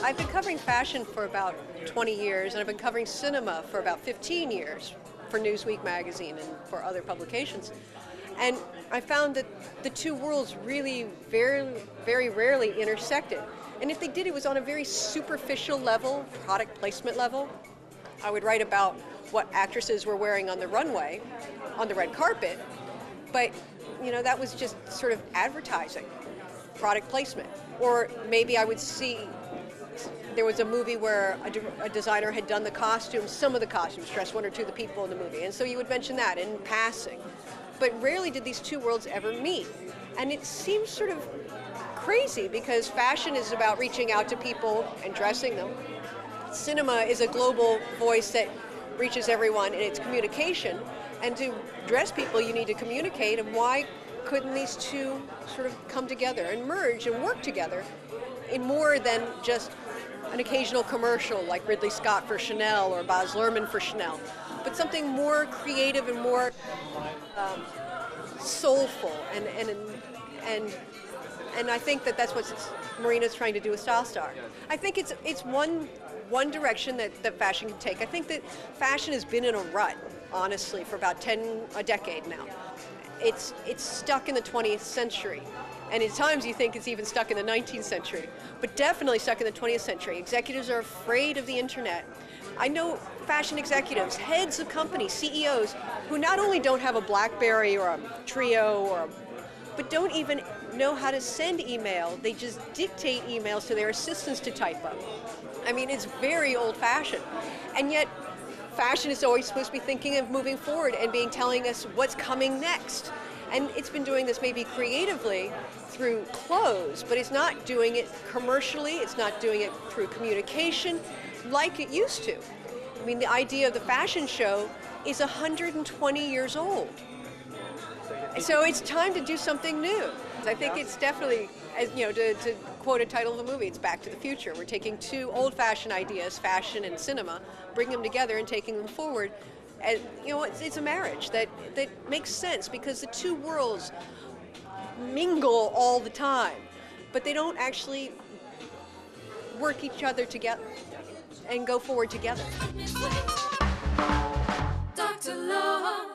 I've been covering fashion for about 20 years, and I've been covering cinema for about 15 years for Newsweek magazine and for other publications. And I found that the two worlds really very rarely intersected. And if they did, it was on a very superficial level, product placement level. I would write about what actresses were wearing on the runway, on the red carpet, but that was just sort of advertising, product placement. Or maybe I would see there was a movie where a designer had done the costumes, some of the costumes, dressed one or two of the people in the movie, and so you would mention that in passing. But rarely did these two worlds ever meet. And it seems sort of crazy because fashion is about reaching out to people and dressing them. Cinema is a global voice that reaches everyone in its communication. And to dress people, you need to communicate. And why couldn't these two sort of come together and merge and work together in more than just an occasional commercial like Ridley Scott for Chanel or Baz Luhrmann for Chanel, but something more creative and more soulful, and I think that's what Marina's trying to do with Style Star. I think it's one direction that fashion can take. I think that fashion has been in a rut, honestly, for about a decade now. It's stuck in the 20th century. And at times you think it's even stuck in the 19th century, but definitely stuck in the 20th century. Executives are afraid of the internet. I know fashion executives, heads of companies, CEOs, who not only don't have a BlackBerry or a Treo, but don't even know how to send email. They just dictate emails to their assistants to type up. I mean, it's very old-fashioned. And yet, fashion is always supposed to be thinking of moving forward and telling us what's coming next. And it's been doing this maybe creatively through clothes, but it's not doing it commercially, it's not doing it through communication like it used to. I mean, the idea of the fashion show is 120 years old. So it's time to do something new. I think it's definitely, to quote a title of the movie, it's Back to the Future. We're taking two old-fashioned ideas, fashion and cinema, bringing them together and taking them forward. And, it's a marriage that makes sense because the two worlds mingle all the time, but they don't actually work each other together and go forward together. Dr. Love.